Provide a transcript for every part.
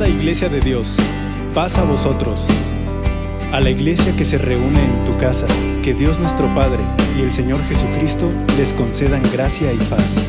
Amada Iglesia de Dios, paz a vosotros. A la iglesia que se reúne en tu casa, que Dios nuestro Padre y el Señor Jesucristo les concedan gracia y paz.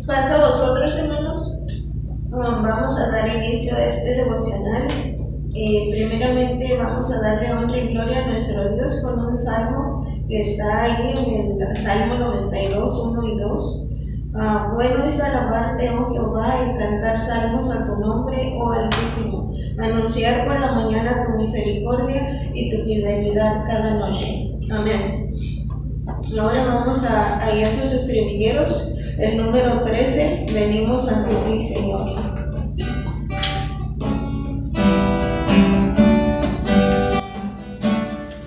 Paz a vosotros, hermanos. Vamos a dar inicio a este devocional. Primeramente vamos a darle honra y gloria a nuestro Dios con un salmo que está ahí en el Salmo 92, 1 y 2. Bueno es alabarte, oh Jehová, y cantar salmos a tu nombre, oh Altísimo. Anunciar por la mañana tu misericordia y tu fidelidad cada noche. Amén. Ahora vamos a ir a sus estribillos. El número 13, venimos ante ti, Señor.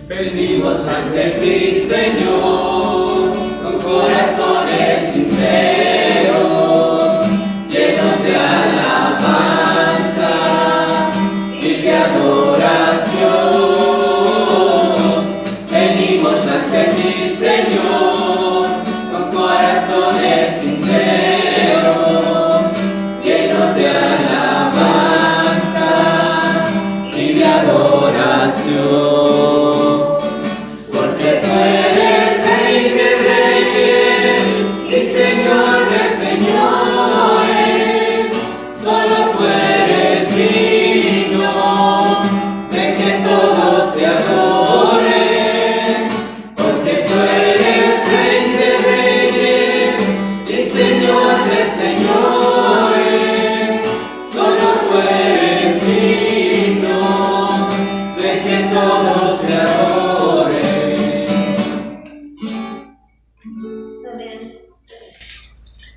Venimos ante ti, Señor, con corazones sinceros, llenos de alabanza y de adoración. Venimos ante ti, Señor, con corazones sinceros, llenos de alabanza y de adoración. Porque tú eres Rey de reyes y Señor de señores, solo tú eres digno de que todos te adoren. Porque tú eres Rey de reyes y Señor de señores, solo tú eres digno de que todos te adoren. Amén.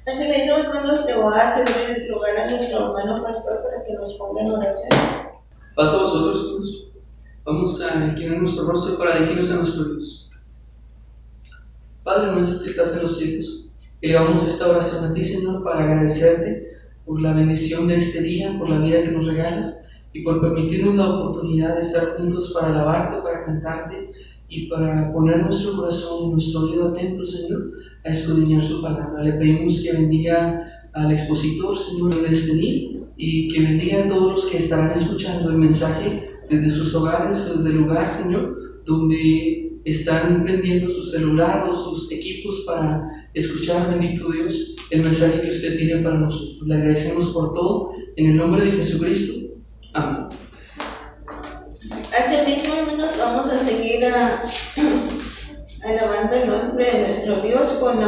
Asimismo, hermanos, le voy a ceder el lugar a nuestro hermano pastor para que nos ponga en oración. Paz a vosotros, hijos. Vamos a inclinar nuestro rostro para dirigirnos a nuestro Dios. Padre nuestro que estás en los cielos, elevamos esta oración a ti, Señor, para agradecerte por la bendición de este día, por la vida que nos regalas y por permitirnos la oportunidad de estar juntos para alabarte, para cantarte y para poner nuestro corazón y nuestro oído atento, Señor, a escudriñar su palabra. Le pedimos que bendiga al expositor, Señor, de este día y que bendiga a todos los que estarán escuchando el mensaje desde sus hogares, desde el lugar, Señor, donde están prendiendo su celular o sus equipos para escuchar, bendito Dios, el mensaje que usted tiene para nosotros. Le agradecemos por todo, en el nombre de Jesucristo. Amén. Asimismo, hermanos, vamos a seguir alabando el nombre de nuestro Dios con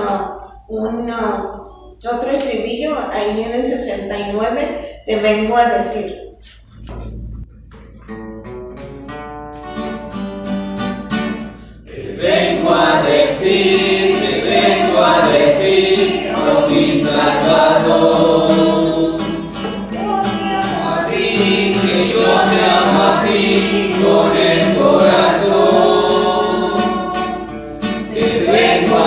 otro estribillo ahí en el 69, te vengo a decir. Te vengo a decir, oh mi Salvador. A ti, que yo te amo a ti con el corazón. Te vengo a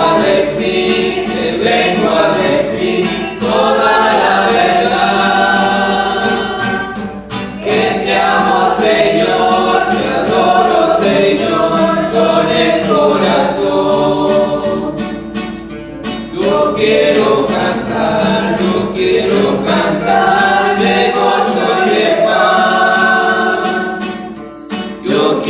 decir toda la verdad. Que te amo, Señor, te adoro, Señor, con el corazón. Yo quiero cantar de gozo y de paz. Yo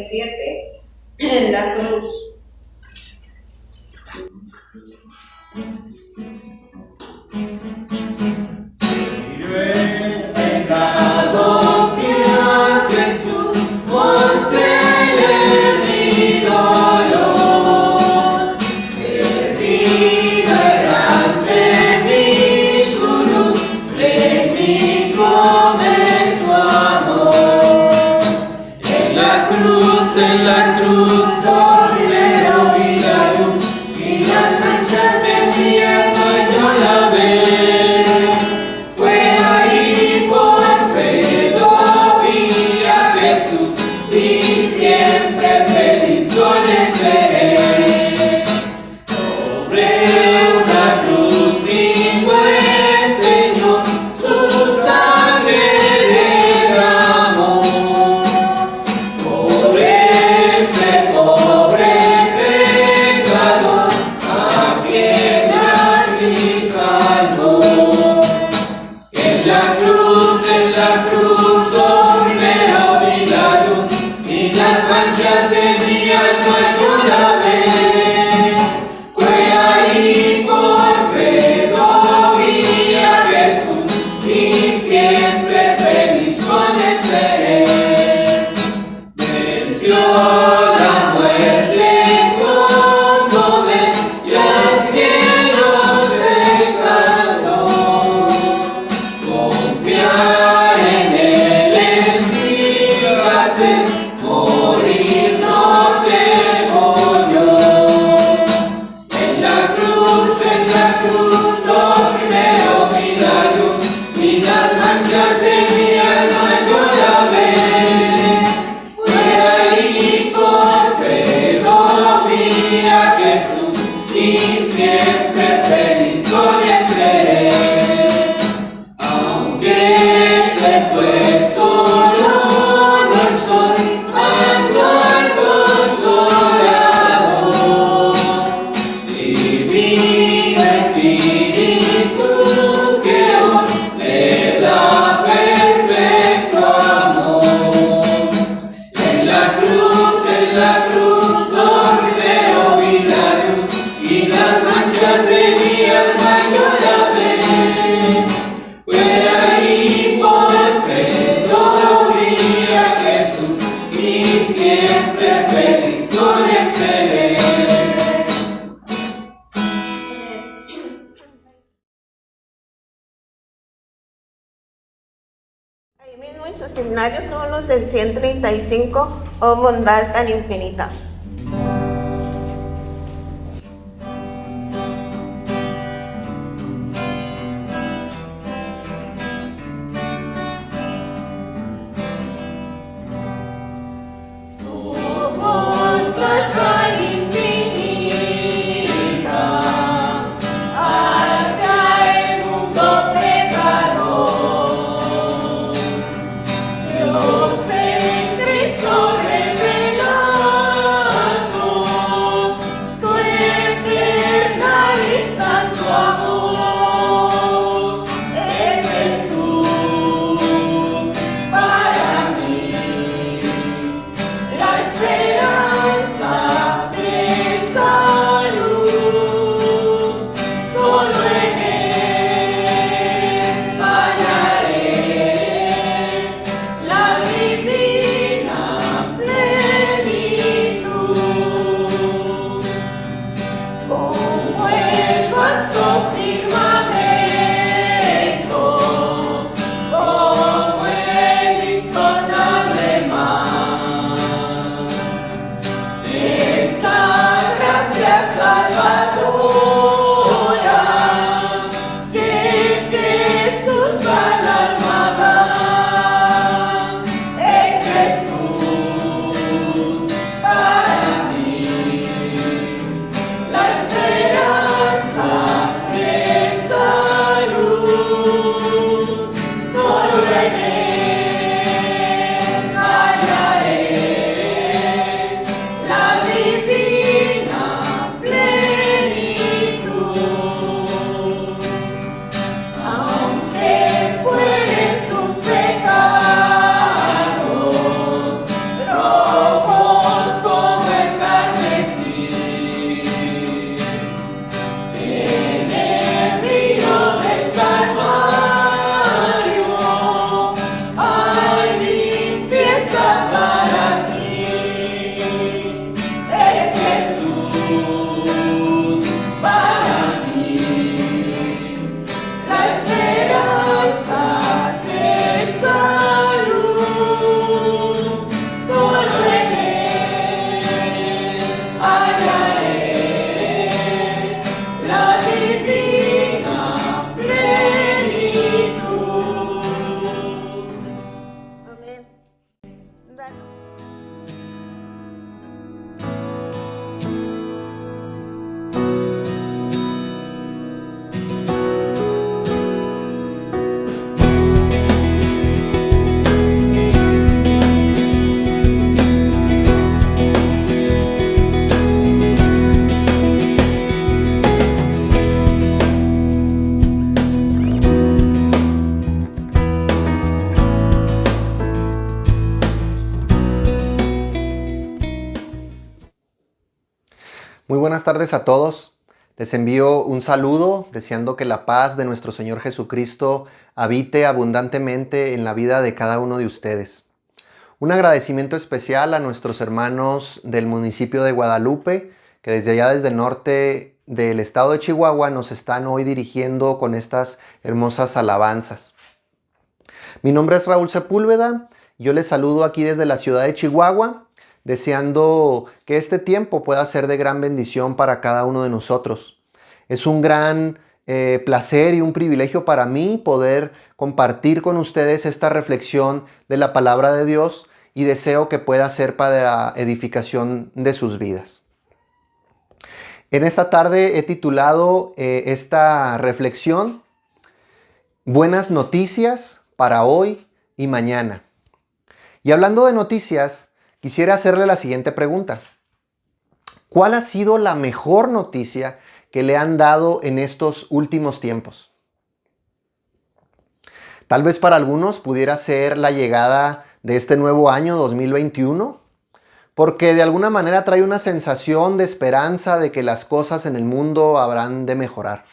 37 en la cruz. En la cruz primero vi la luz y las manchas de mi alma yo la ve. Fue ahí por fe yo vi a Jesús y siempre feliz con él seré. Sobre una cruz brincó el Señor, su sangre derramó. Ahí mismo en sus himnarios son los del 135, oh bondad tan infinita. Dios en Cristo revelado. Muy buenas tardes a todos. Les envío un saludo deseando que la paz de nuestro Señor Jesucristo habite abundantemente en la vida de cada uno de ustedes. Un agradecimiento especial a nuestros hermanos del municipio de Guadalupe, que desde allá, desde el norte del estado de Chihuahua, nos están hoy dirigiendo con estas hermosas alabanzas. Mi nombre es Raúl Sepúlveda, yo les saludo aquí desde la ciudad de Chihuahua, deseando que este tiempo pueda ser de gran bendición para cada uno de nosotros. Es un gran placer y un privilegio para mí poder compartir con ustedes esta reflexión de la palabra de Dios y deseo que pueda ser para la edificación de sus vidas. En esta tarde he titulado esta reflexión Buenas noticias para hoy y mañana. Y hablando de noticias, quisiera hacerle la siguiente pregunta. ¿Cuál ha sido la mejor noticia que le han dado en estos últimos tiempos? Tal vez para algunos pudiera ser la llegada de este nuevo año 2021, porque de alguna manera trae una sensación de esperanza de que las cosas en el mundo habrán de mejorar.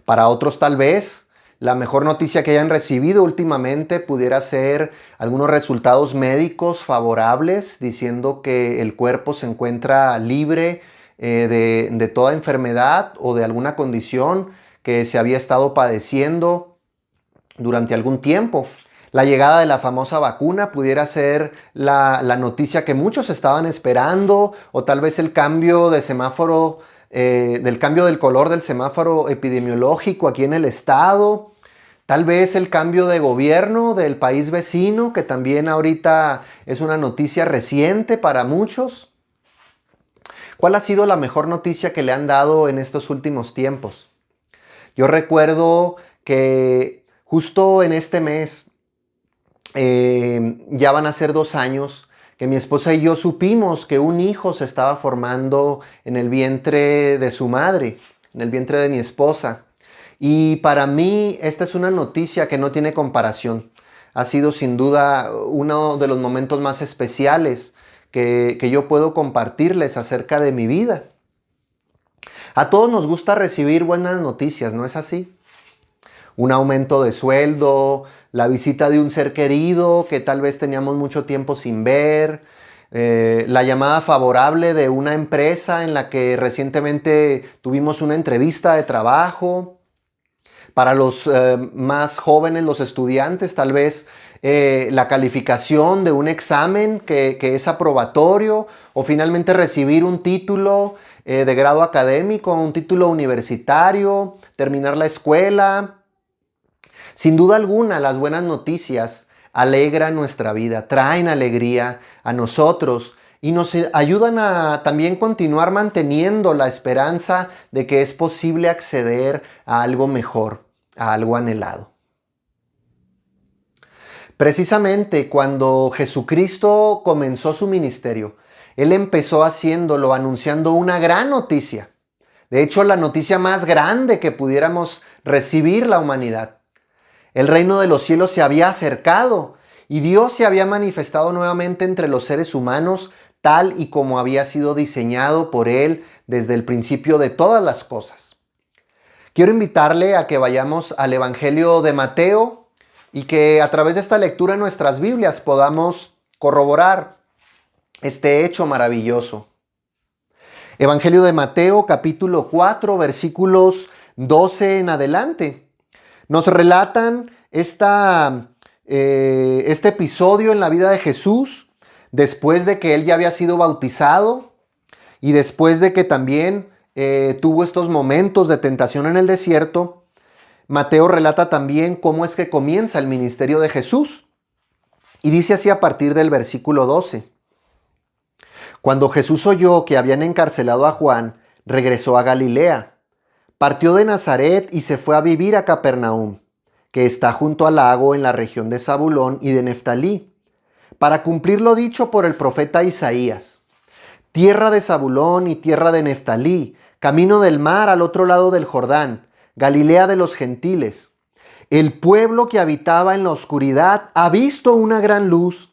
Para otros tal vez la mejor noticia que hayan recibido últimamente pudiera ser algunos resultados médicos favorables, diciendo que el cuerpo se encuentra libre de toda enfermedad o de alguna condición que se había estado padeciendo durante algún tiempo. La llegada de la famosa vacuna pudiera ser la noticia que muchos estaban esperando, o tal vez el cambio de semáforo, del cambio del color del semáforo epidemiológico aquí en el estado. Tal vez el cambio de gobierno del país vecino, que también ahorita es una noticia reciente para muchos. ¿Cuál ha sido la mejor noticia que le han dado en estos últimos tiempos? Yo recuerdo que justo en este mes, ya van a ser 2 años, que mi esposa y yo supimos que un hijo se estaba formando en el vientre de su madre, en el vientre de mi esposa. Y para mí esta es una noticia que no tiene comparación. Ha sido sin duda uno de los momentos más especiales que yo puedo compartirles acerca de mi vida. A todos nos gusta recibir buenas noticias, ¿no es así? Un aumento de sueldo, la visita de un ser querido que tal vez teníamos mucho tiempo sin ver, la llamada favorable de una empresa en la que recientemente tuvimos una entrevista de trabajo. Para los más jóvenes, los estudiantes, tal vez la calificación de un examen que es aprobatorio, o finalmente recibir un título de grado académico, un título universitario, terminar la escuela. Sin duda alguna, las buenas noticias alegran nuestra vida, traen alegría a nosotros y nos ayudan a también continuar manteniendo la esperanza de que es posible acceder a algo mejor, a algo anhelado. Precisamente cuando Jesucristo comenzó su ministerio, Él empezó haciéndolo anunciando una gran noticia. De hecho, la noticia más grande que pudiéramos recibir la humanidad. El reino de los cielos se había acercado y Dios se había manifestado nuevamente entre los seres humanos tal y como había sido diseñado por Él desde el principio de todas las cosas. Quiero invitarle a que vayamos al Evangelio de Mateo y que a través de esta lectura en nuestras Biblias podamos corroborar este hecho maravilloso. Evangelio de Mateo, capítulo 4, versículos 12 en adelante. Nos relatan este episodio en la vida de Jesús después de que Él ya había sido bautizado y después de que también tuvo estos momentos de tentación en el desierto. Mateo relata también cómo es que comienza el ministerio de Jesús. Y dice así a partir del versículo 12. Cuando Jesús oyó que habían encarcelado a Juan, regresó a Galilea. Partió de Nazaret y se fue a vivir a Capernaum, que está junto al lago en la región de Zabulón y de Neftalí, para cumplir lo dicho por el profeta Isaías. Tierra de Zabulón y tierra de Neftalí, camino del mar al otro lado del Jordán, Galilea de los gentiles. El pueblo que habitaba en la oscuridad ha visto una gran luz.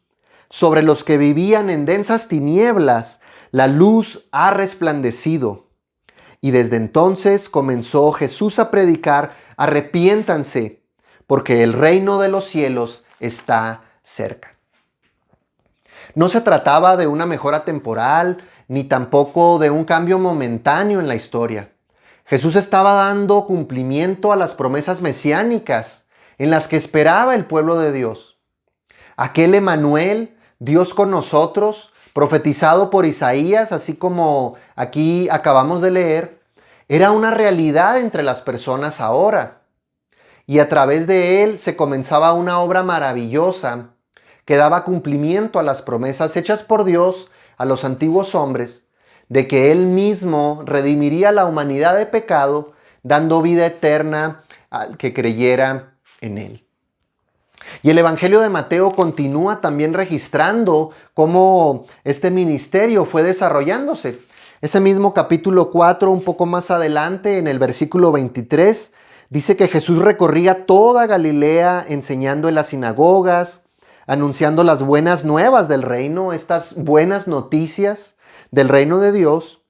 Sobre los que vivían en densas tinieblas, La luz ha resplandecido. Y desde entonces comenzó Jesús a predicar: arrepiéntanse, porque el reino de los cielos está cerca. No se trataba de una mejora temporal, ni tampoco de un cambio momentáneo en la historia. Jesús estaba dando cumplimiento a las promesas mesiánicas en las que esperaba el pueblo de Dios. Aquel Emanuel, Dios con nosotros, profetizado por Isaías, así como aquí acabamos de leer, era una realidad entre las personas ahora. Y a través de él se comenzaba una obra maravillosa que daba cumplimiento a las promesas hechas por Dios a los antiguos hombres, de que Él mismo redimiría a la humanidad de pecado, dando vida eterna al que creyera en Él. Y el Evangelio de Mateo continúa también registrando cómo este ministerio fue desarrollándose. Ese mismo capítulo 4, un poco más adelante, en el versículo 23, dice que Jesús recorría toda Galilea enseñando en las sinagogas, anunciando las buenas nuevas del reino, estas buenas noticias del reino de Dios.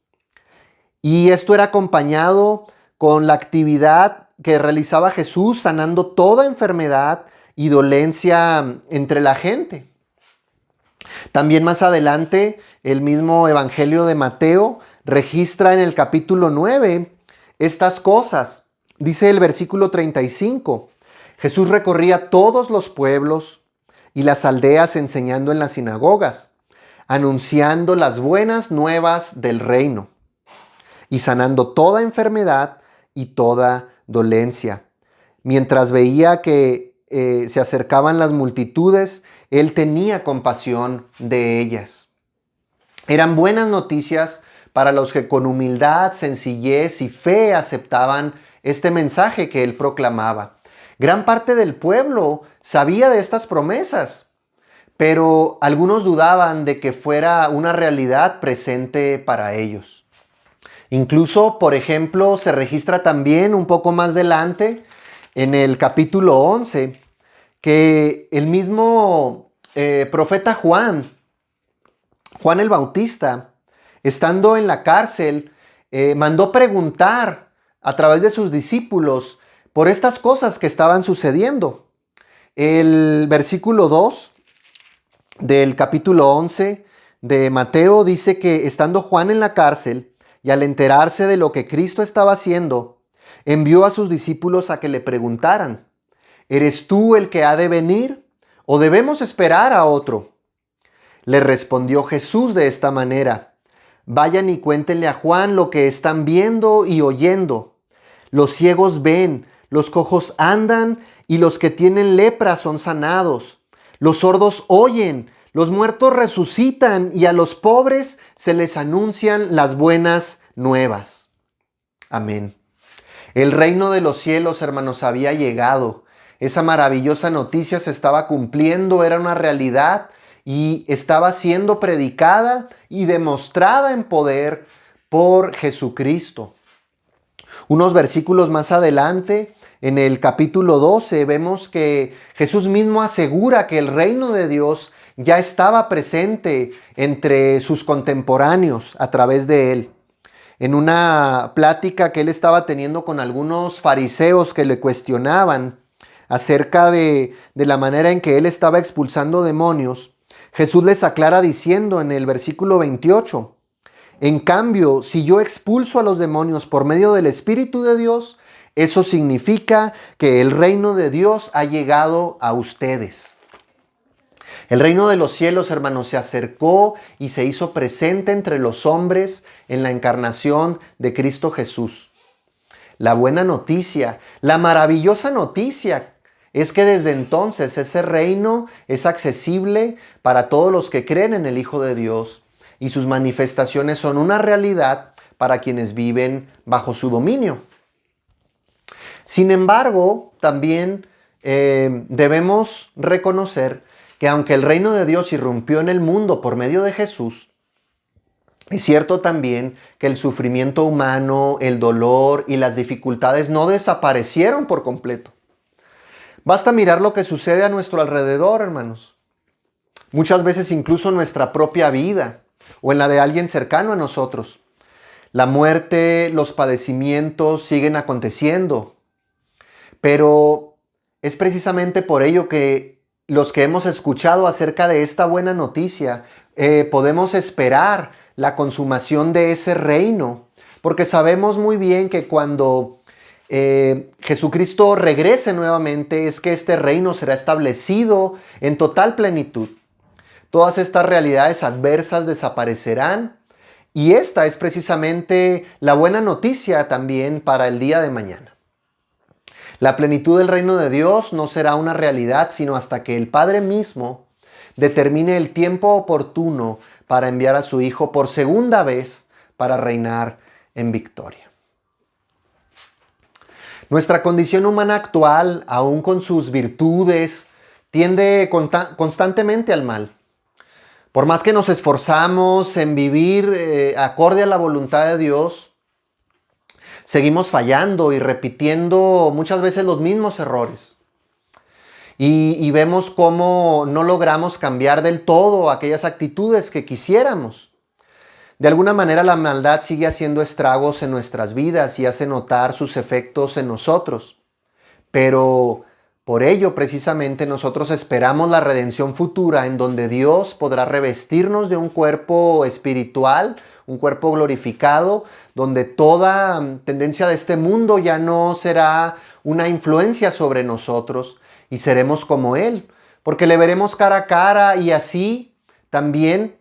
Y esto era acompañado con la actividad que realizaba Jesús, sanando toda enfermedad y dolencia entre la gente. También más adelante, el mismo Evangelio de Mateo registra en el capítulo 9 estas cosas. Dice el versículo 35, Jesús recorría todos los pueblos y las aldeas enseñando en las sinagogas, anunciando las buenas nuevas del reino y sanando toda enfermedad y toda dolencia. Mientras veía que se acercaban las multitudes, Él tenía compasión de ellas. Eran buenas noticias para los que con humildad, sencillez y fe aceptaban este mensaje que Él proclamaba. Gran parte del pueblo sabía de estas promesas, pero algunos dudaban de que fuera una realidad presente para ellos. Incluso, por ejemplo, se registra también un poco más adelante, en el capítulo 11, que el mismo profeta Juan el Bautista, estando en la cárcel, mandó preguntar a través de sus discípulos por estas cosas que estaban sucediendo. El versículo 2 del capítulo 11 de Mateo dice que estando Juan en la cárcel y al enterarse de lo que Cristo estaba haciendo, envió a sus discípulos a que le preguntaran: ¿eres tú el que ha de venir o debemos esperar a otro? Le respondió Jesús de esta manera: vayan y cuéntenle a Juan lo que están viendo y oyendo. Los ciegos ven, los cojos andan y los que tienen lepra son sanados. Los sordos oyen, los muertos resucitan y a los pobres se les anuncian las buenas nuevas. Amén. El reino de los cielos, hermanos, había llegado. Esa maravillosa noticia se estaba cumpliendo, era una realidad y estaba siendo predicada y demostrada en poder por Jesucristo. Unos versículos más adelante, en el capítulo 12, vemos que Jesús mismo asegura que el reino de Dios ya estaba presente entre sus contemporáneos a través de él. En una plática que él estaba teniendo con algunos fariseos que le cuestionaban acerca de la manera en que él estaba expulsando demonios, Jesús les aclara diciendo en el versículo 28, en cambio, si yo expulso a los demonios por medio del Espíritu de Dios, eso significa que el reino de Dios ha llegado a ustedes. El reino de los cielos, hermanos, se acercó y se hizo presente entre los hombres en la encarnación de Cristo Jesús. La buena noticia, la maravillosa noticia es que desde entonces ese reino es accesible para todos los que creen en el Hijo de Dios y sus manifestaciones son una realidad para quienes viven bajo su dominio. Sin embargo, también debemos reconocer que aunque el reino de Dios irrumpió en el mundo por medio de Jesús, es cierto también que el sufrimiento humano, el dolor y las dificultades no desaparecieron por completo. Basta mirar lo que sucede a nuestro alrededor, hermanos. Muchas veces incluso nuestra propia vida. o en la de alguien cercano a nosotros. La muerte, los padecimientos siguen aconteciendo, pero es precisamente por ello que los que hemos escuchado acerca de esta buena noticia, podemos esperar la consumación de ese reino, porque sabemos muy bien que cuando Jesucristo regrese nuevamente es que este reino será establecido en total plenitud. Todas estas realidades adversas desaparecerán y esta es precisamente la buena noticia también para el día de mañana. La plenitud del reino de Dios no será una realidad sino hasta que el Padre mismo determine el tiempo oportuno para enviar a su Hijo por segunda vez para reinar en victoria. Nuestra condición humana actual, aún con sus virtudes, tiende constantemente al mal. Por más que nos esforzamos en vivir acorde a la voluntad de Dios, seguimos fallando y repitiendo muchas veces los mismos errores. Y vemos cómo no logramos cambiar del todo aquellas actitudes que quisiéramos. De alguna manera la maldad sigue haciendo estragos en nuestras vidas y hace notar sus efectos en nosotros. Pero por ello precisamente nosotros esperamos la redención futura en donde Dios podrá revestirnos de un cuerpo espiritual, un cuerpo glorificado, donde toda tendencia de este mundo ya no será una influencia sobre nosotros y seremos como Él, porque le veremos cara a cara y así también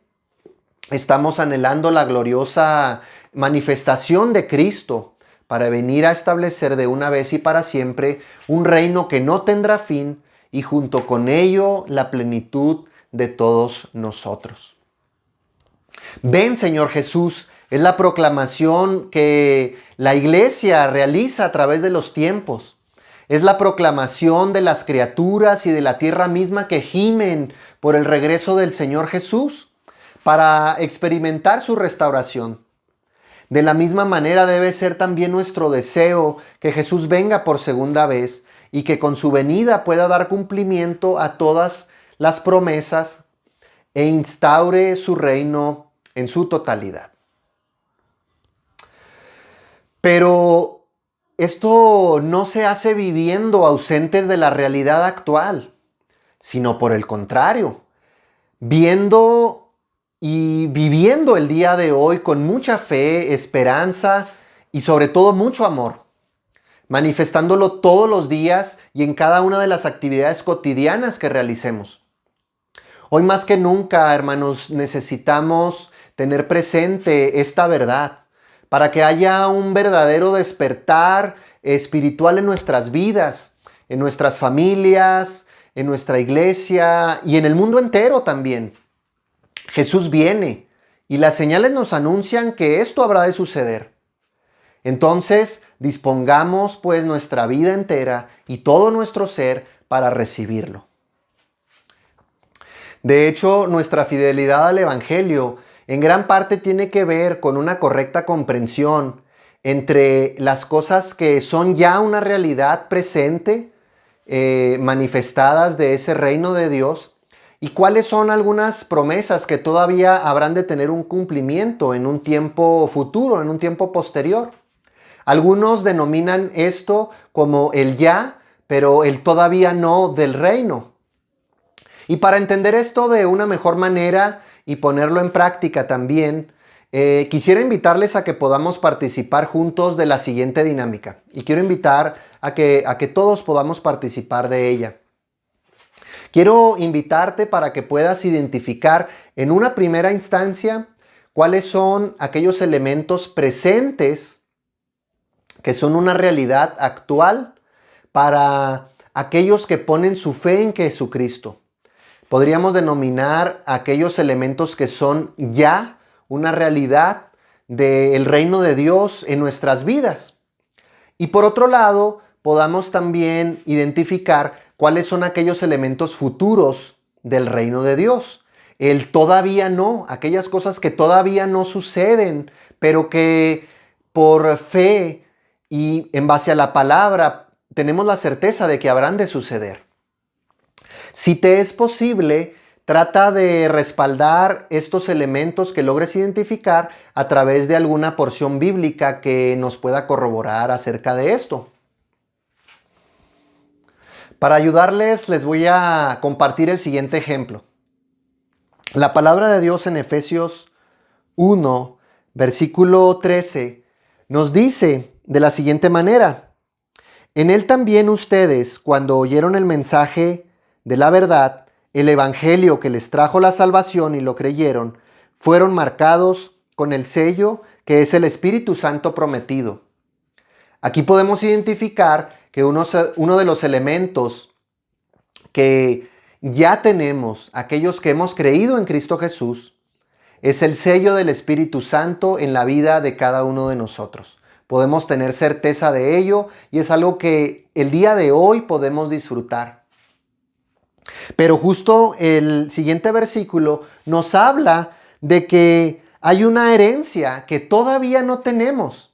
estamos anhelando la gloriosa manifestación de Cristo para venir a establecer de una vez y para siempre un reino que no tendrá fin y junto con ello la plenitud de todos nosotros. Ven, Señor Jesús, es la proclamación que la Iglesia realiza a través de los tiempos. Es la proclamación de las criaturas y de la tierra misma que gimen por el regreso del Señor Jesús para experimentar su restauración. De la misma manera debe ser también nuestro deseo que Jesús venga por segunda vez y que con su venida pueda dar cumplimiento a todas las promesas e instaure su reino en su totalidad. Pero esto no se hace viviendo ausentes de la realidad actual, sino por el contrario, viendo y viviendo el día de hoy con mucha fe, esperanza y sobre todo mucho amor, manifestándolo todos los días y en cada una de las actividades cotidianas que realicemos. Hoy más que nunca, hermanos, necesitamos tener presente esta verdad para que haya un verdadero despertar espiritual en nuestras vidas, en nuestras familias, en nuestra iglesia y en el mundo entero también. Jesús viene y las señales nos anuncian que esto habrá de suceder. Entonces, dispongamos pues nuestra vida entera y todo nuestro ser para recibirlo. De hecho, nuestra fidelidad al Evangelio en gran parte tiene que ver con una correcta comprensión entre las cosas que son ya una realidad presente, manifestadas de ese reino de Dios, y cuáles son algunas promesas que todavía habrán de tener un cumplimiento en un tiempo futuro, en un tiempo posterior. Algunos denominan esto como el ya, pero el todavía no del reino. Y para entender esto de una mejor manera y ponerlo en práctica también, quisiera invitarles a que podamos participar juntos de la siguiente dinámica. Y quiero invitar a que todos podamos participar de ella. Quiero invitarte para que puedas identificar en una primera instancia cuáles son aquellos elementos presentes que son una realidad actual para aquellos que ponen su fe en Jesucristo. Podríamos denominar aquellos elementos que son ya una realidad del reino de Dios en nuestras vidas. Y por otro lado, podamos también identificar cuáles son aquellos elementos futuros del reino de Dios. El todavía no, aquellas cosas que todavía no suceden, pero que por fe y en base a la palabra tenemos la certeza de que habrán de suceder. Si te es posible, trata de respaldar estos elementos que logres identificar a través de alguna porción bíblica que nos pueda corroborar acerca de esto. Para ayudarles, les voy a compartir el siguiente ejemplo. La palabra de Dios en Efesios 1, versículo 13, nos dice de la siguiente manera: en él también ustedes, cuando oyeron el mensaje de la verdad, el evangelio que les trajo la salvación y lo creyeron, fueron marcados con el sello que es el Espíritu Santo prometido. Aquí podemos identificar que uno de los elementos que ya tenemos, aquellos que hemos creído en Cristo Jesús, es el sello del Espíritu Santo en la vida de cada uno de nosotros. Podemos tener certeza de ello y es algo que el día de hoy podemos disfrutar. Pero justo el siguiente versículo nos habla de que hay una herencia que todavía no tenemos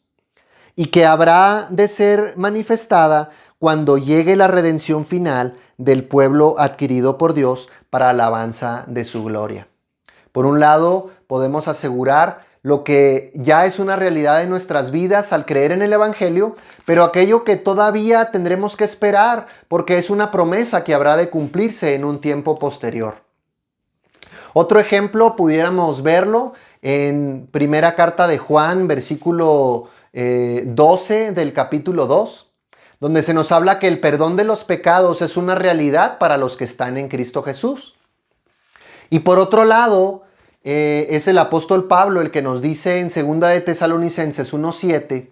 y que habrá de ser manifestada cuando llegue la redención final del pueblo adquirido por Dios para alabanza de su gloria. Por un lado, podemos asegurar lo que ya es una realidad en nuestras vidas al creer en el Evangelio, pero aquello que todavía tendremos que esperar porque es una promesa que habrá de cumplirse en un tiempo posterior. Otro ejemplo pudiéramos verlo en primera carta de Juan, versículo 12 del capítulo 2, donde se nos habla que el perdón de los pecados es una realidad para los que están en Cristo Jesús. Y por otro lado, es el apóstol Pablo el que nos dice en 2 de Tesalonicenses 1:7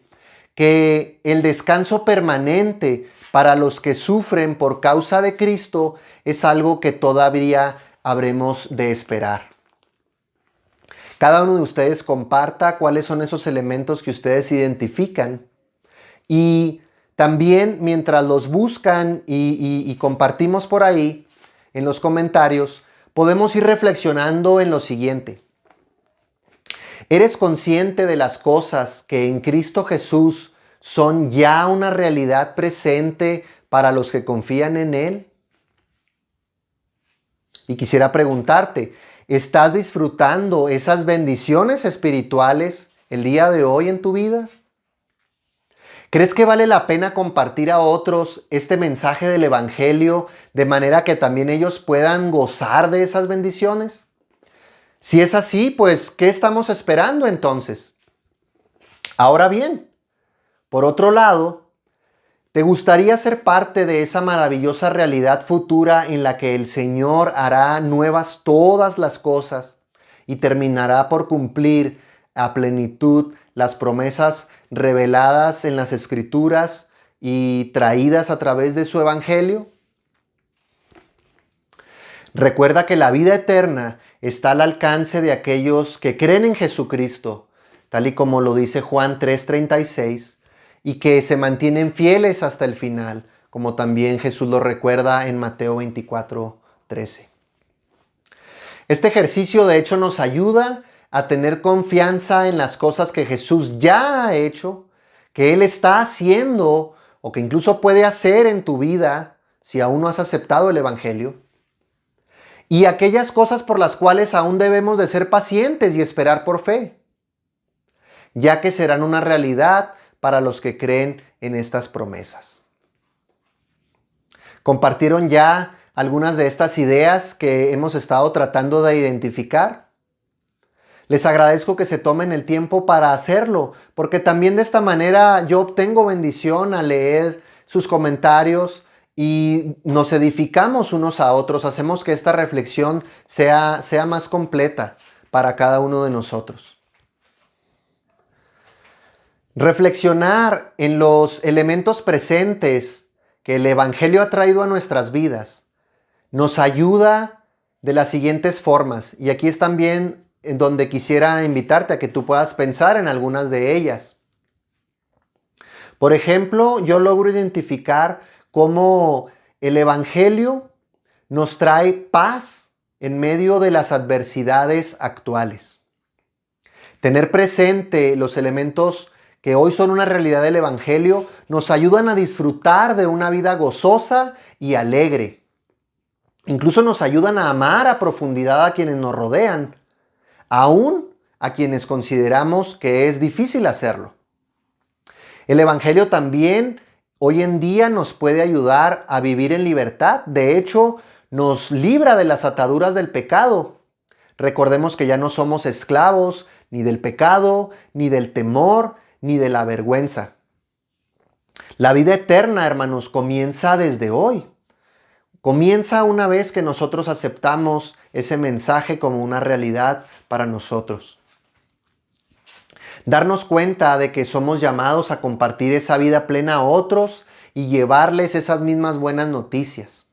que el descanso permanente para los que sufren por causa de Cristo es algo que todavía habremos de esperar. Cada uno de ustedes comparta cuáles son esos elementos que ustedes identifican y también mientras los buscan y compartimos por ahí en los comentarios, podemos ir reflexionando en lo siguiente. ¿Eres consciente de las cosas que en Cristo Jesús son ya una realidad presente para los que confían en Él? Y quisiera preguntarte, ¿estás disfrutando esas bendiciones espirituales el día de hoy en tu vida? ¿Crees que vale la pena compartir a otros este mensaje del Evangelio de manera que también ellos puedan gozar de esas bendiciones? Si es así, pues, ¿qué estamos esperando entonces? Ahora bien, por otro lado, ¿te gustaría ser parte de esa maravillosa realidad futura en la que el Señor hará nuevas todas las cosas y terminará por cumplir a plenitud las promesas reveladas en las Escrituras y traídas a través de su Evangelio? Recuerda que la vida eterna está al alcance de aquellos que creen en Jesucristo, tal y como lo dice Juan 3:36, y que se mantienen fieles hasta el final, como también Jesús lo recuerda en Mateo 24:13. Este ejercicio de hecho nos ayuda a tener confianza en las cosas que Jesús ya ha hecho, que Él está haciendo o que incluso puede hacer en tu vida si aún no has aceptado el Evangelio. Y aquellas cosas por las cuales aún debemos de ser pacientes y esperar por fe, ya que serán una realidad para los que creen en estas promesas. ¿Compartieron ya algunas de estas ideas que hemos estado tratando de identificar? Les agradezco que se tomen el tiempo para hacerlo, porque también de esta manera yo obtengo bendición al leer sus comentarios y nos edificamos unos a otros, hacemos que esta reflexión sea más completa para cada uno de nosotros. Reflexionar en los elementos presentes que el Evangelio ha traído a nuestras vidas nos ayuda de las siguientes formas, y aquí es también en donde quisiera invitarte a que tú puedas pensar en algunas de ellas. Por ejemplo, yo logro identificar cómo el Evangelio nos trae paz en medio de las adversidades actuales. Tener presente los elementos que hoy son una realidad del Evangelio nos ayudan a disfrutar de una vida gozosa y alegre. Incluso nos ayudan a amar a profundidad a quienes nos rodean, aún a quienes consideramos que es difícil hacerlo. El Evangelio también hoy en día nos puede ayudar a vivir en libertad. De hecho, nos libra de las ataduras del pecado. Recordemos que ya no somos esclavos ni del pecado, ni del temor, ni de la vergüenza. La vida eterna, hermanos, comienza desde hoy. Comienza una vez que nosotros aceptamos ese mensaje como una realidad para nosotros. Darnos cuenta de que somos llamados a compartir esa vida plena a otros y llevarles esas mismas buenas noticias.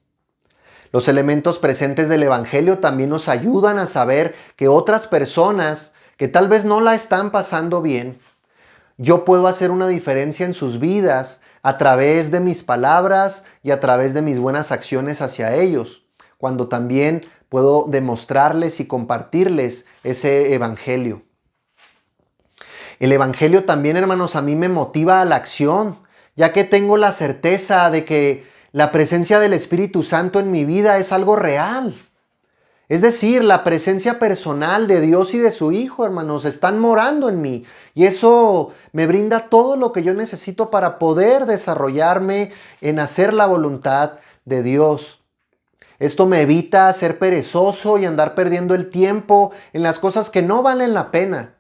Los elementos presentes del Evangelio también nos ayudan a saber que otras personas que tal vez no la están pasando bien, yo puedo hacer una diferencia en sus vidas a través de mis palabras y a través de mis buenas acciones hacia ellos, cuando también puedo demostrarles y compartirles ese Evangelio. El Evangelio también, hermanos, a mí me motiva a la acción, ya que tengo la certeza de que la presencia del Espíritu Santo en mi vida es algo real. Es decir, la presencia personal de Dios y de su Hijo, hermanos, están morando en mí. Y eso me brinda todo lo que yo necesito para poder desarrollarme en hacer la voluntad de Dios. Esto me evita ser perezoso y andar perdiendo el tiempo en las cosas que no valen la pena.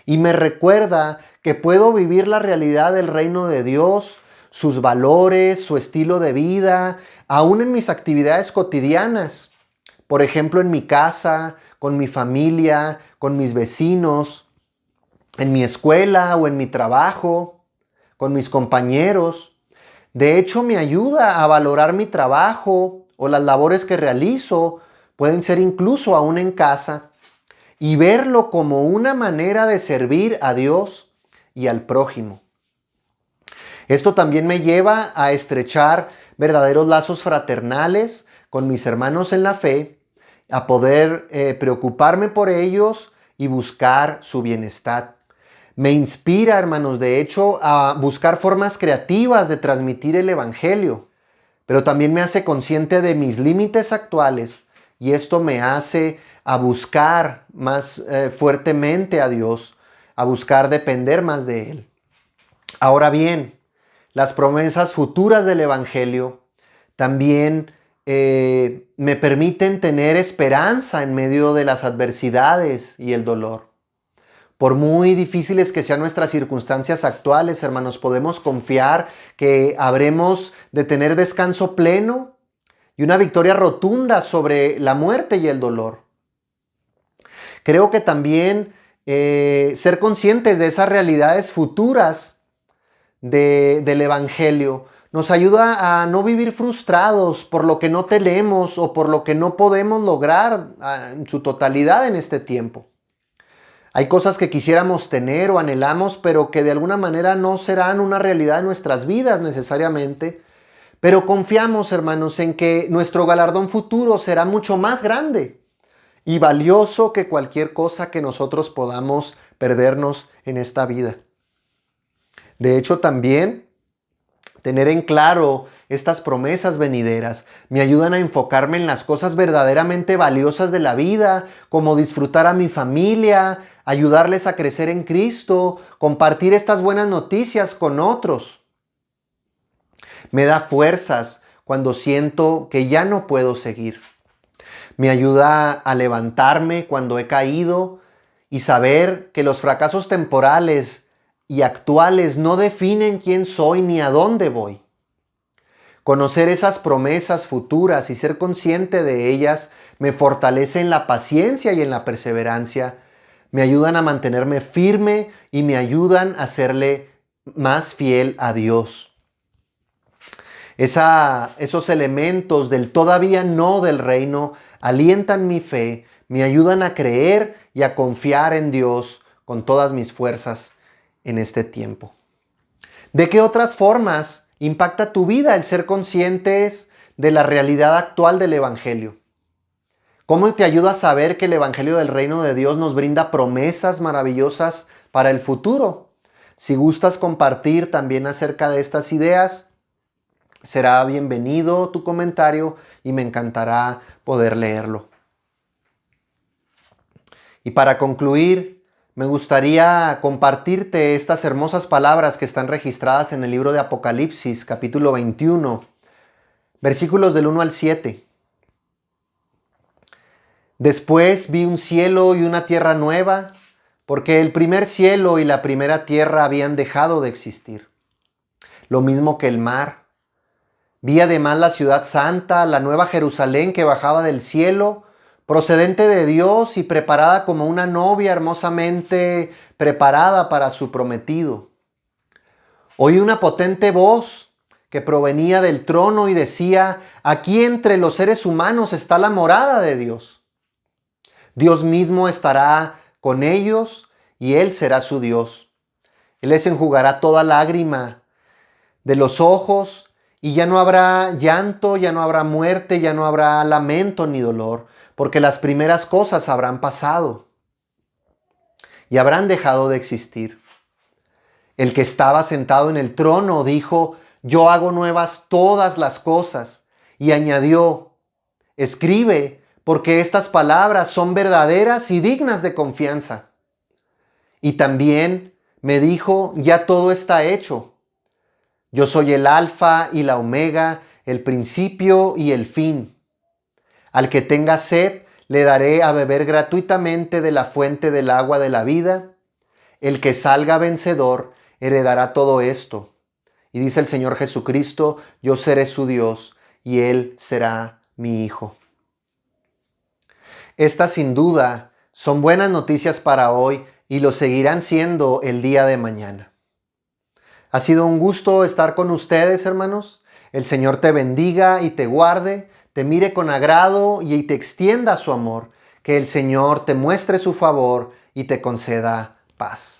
Y me recuerda que puedo vivir la realidad del reino de Dios, sus valores, su estilo de vida, aún en mis actividades cotidianas. Por ejemplo, en mi casa, con mi familia, con mis vecinos, en mi escuela o en mi trabajo, con mis compañeros. De hecho, me ayuda a valorar mi trabajo o las labores que realizo, pueden ser incluso aún en casa, y verlo como una manera de servir a Dios y al prójimo. Esto también me lleva a estrechar verdaderos lazos fraternales con mis hermanos en la fe, a poder preocuparme por ellos y buscar su bienestar. Me inspira, hermanos, de hecho, a buscar formas creativas de transmitir el Evangelio, pero también me hace consciente de mis límites actuales y esto me hace a buscar más fuertemente a Dios, a buscar depender más de Él. Ahora bien, las promesas futuras del Evangelio también me permiten tener esperanza en medio de las adversidades y el dolor. Por muy difíciles que sean nuestras circunstancias actuales, hermanos, podemos confiar que habremos de tener descanso pleno y una victoria rotunda sobre la muerte y el dolor. Creo que también ser conscientes de esas realidades futuras del Evangelio nos ayuda a no vivir frustrados por lo que no tenemos o por lo que no podemos lograr en su totalidad en este tiempo. Hay cosas que quisiéramos tener o anhelamos, pero que de alguna manera no serán una realidad en nuestras vidas necesariamente. Pero confiamos, hermanos, en que nuestro galardón futuro será mucho más grande y valioso que cualquier cosa que nosotros podamos perdernos en esta vida. De hecho, también tener en claro estas promesas venideras me ayudan a enfocarme en las cosas verdaderamente valiosas de la vida, como disfrutar a mi familia, ayudarles a crecer en Cristo, compartir estas buenas noticias con otros. Me da fuerzas cuando siento que ya no puedo seguir. Me ayuda a levantarme cuando he caído y saber que los fracasos temporales y actuales no definen quién soy ni a dónde voy. Conocer esas promesas futuras y ser consciente de ellas me fortalece en la paciencia y en la perseverancia, me ayudan a mantenerme firme y me ayudan a serle más fiel a Dios. Esos elementos del todavía no del reino alientan mi fe, me ayudan a creer y a confiar en Dios con todas mis fuerzas en este tiempo. ¿De qué otras formas impacta tu vida el ser conscientes de la realidad actual del Evangelio? ¿Cómo te ayuda a saber que el Evangelio del Reino de Dios nos brinda promesas maravillosas para el futuro? Si gustas compartir también acerca de estas ideas, será bienvenido tu comentario y me encantará poder leerlo. Y para concluir, me gustaría compartirte estas hermosas palabras que están registradas en el libro de Apocalipsis, capítulo 21, versículos del 1 al 7. Después vi un cielo y una tierra nueva, porque el primer cielo y la primera tierra habían dejado de existir, lo mismo que el mar. Vi además la ciudad santa, la nueva Jerusalén que bajaba del cielo, procedente de Dios y preparada como una novia hermosamente preparada para su prometido. Oí una potente voz que provenía del trono y decía: aquí entre los seres humanos está la morada de Dios. Dios mismo estará con ellos y Él será su Dios. Él les enjugará toda lágrima de los ojos y ya no habrá llanto, ya no habrá muerte, ya no habrá lamento ni dolor, porque las primeras cosas habrán pasado y habrán dejado de existir. El que estaba sentado en el trono dijo: yo hago nuevas todas las cosas. Y añadió: escribe, porque estas palabras son verdaderas y dignas de confianza. Y también me dijo: ya todo está hecho. Yo soy el Alfa y la Omega, el principio y el fin. Al que tenga sed, le daré a beber gratuitamente de la fuente del agua de la vida. El que salga vencedor heredará todo esto. Y dice el Señor Jesucristo: yo seré su Dios y Él será mi Hijo. Estas sin duda son buenas noticias para hoy y lo seguirán siendo el día de mañana. Ha sido un gusto estar con ustedes, hermanos. El Señor te bendiga y te guarde, te mire con agrado y te extienda su amor. Que el Señor te muestre su favor y te conceda paz.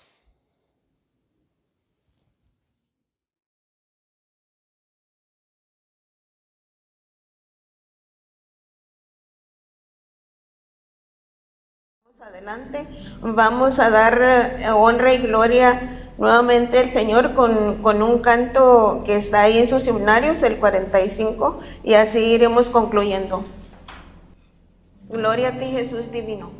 Adelante, vamos a dar honra y gloria nuevamente al Señor con un canto que está ahí en sus himnarios, el 45, y así iremos concluyendo. Gloria a ti, Jesús divino.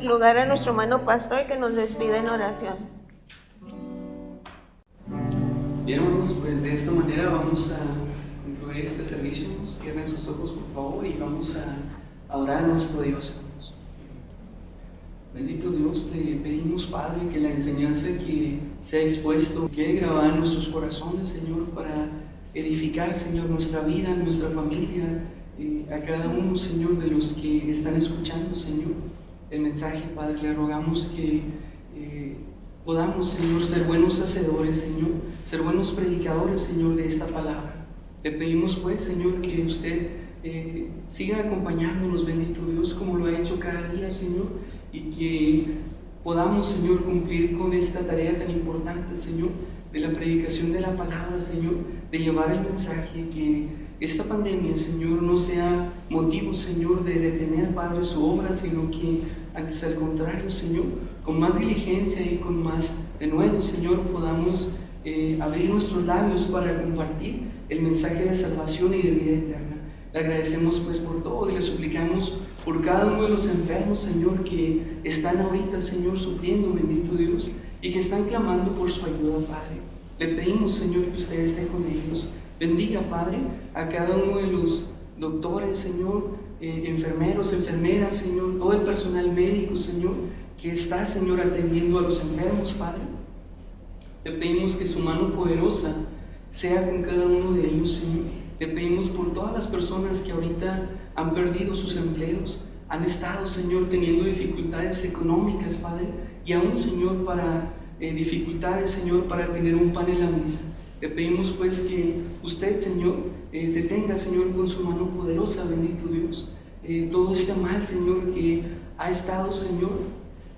Lugar a nuestro hermano pastor que nos despide en oración. Bien, hermanos, pues de esta manera vamos a concluir abrir este servicio, cierren sus ojos por favor y vamos a orar a nuestro Dios. Bendito Dios, te pedimos, Padre, que la enseñanza que se ha expuesto quede grabada en nuestros corazones, Señor, para edificar, Señor, nuestra vida, nuestra familia, a cada uno, Señor, de los que están escuchando, Señor, el mensaje, Padre. Le rogamos que podamos, Señor, ser buenos hacedores, Señor, ser buenos predicadores, Señor, de esta palabra. Le pedimos, pues, Señor, que usted siga acompañándonos, bendito Dios, como lo ha hecho cada día, Señor, y que podamos, Señor, cumplir con esta tarea tan importante, Señor, de la predicación de la palabra, Señor, de llevar el mensaje, que esta pandemia, Señor, no sea motivo, Señor, de detener, Padre, su obra, sino que antes al contrario, Señor, con más diligencia y con más denuedo, Señor, podamos abrir nuestros labios para compartir el mensaje de salvación y de vida eterna. Le agradecemos pues por todo y le suplicamos por cada uno de los enfermos, Señor, que están ahorita, Señor, sufriendo, bendito Dios, y que están clamando por su ayuda, Padre. Le pedimos, Señor, que usted esté con ellos. Bendiga, Padre, a cada uno de los doctores, Señor, enfermeros, enfermeras, Señor, todo el personal médico, Señor, que está, Señor, atendiendo a los enfermos, Padre. Le pedimos que su mano poderosa sea con cada uno de ellos, Señor. Le pedimos por todas las personas que ahorita han perdido sus empleos, han estado, Señor, teniendo dificultades económicas, Padre, y aún, Señor, para dificultades, Señor, para tener un pan en la mesa. Le pedimos, pues, que usted, Señor, detenga, Señor, con su mano poderosa, bendito Dios, todo este mal, Señor, que ha estado, Señor,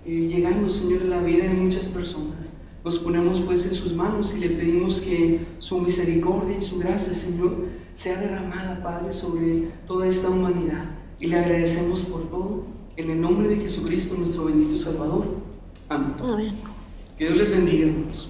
llegando, Señor, a la vida de muchas personas. Nos ponemos pues en sus manos y le pedimos que su misericordia y su gracia, Señor, sea derramada, Padre, sobre toda esta humanidad. Y le agradecemos por todo, en el nombre de Jesucristo, nuestro bendito Salvador. Amén. Amén. Que Dios les bendiga, hermanos.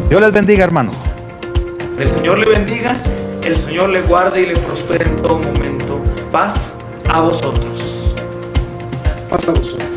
Dios les bendiga, hermano. El Señor le bendiga, el Señor le guarde y le prospere en todo momento. Paz a vosotros. Paz a vosotros.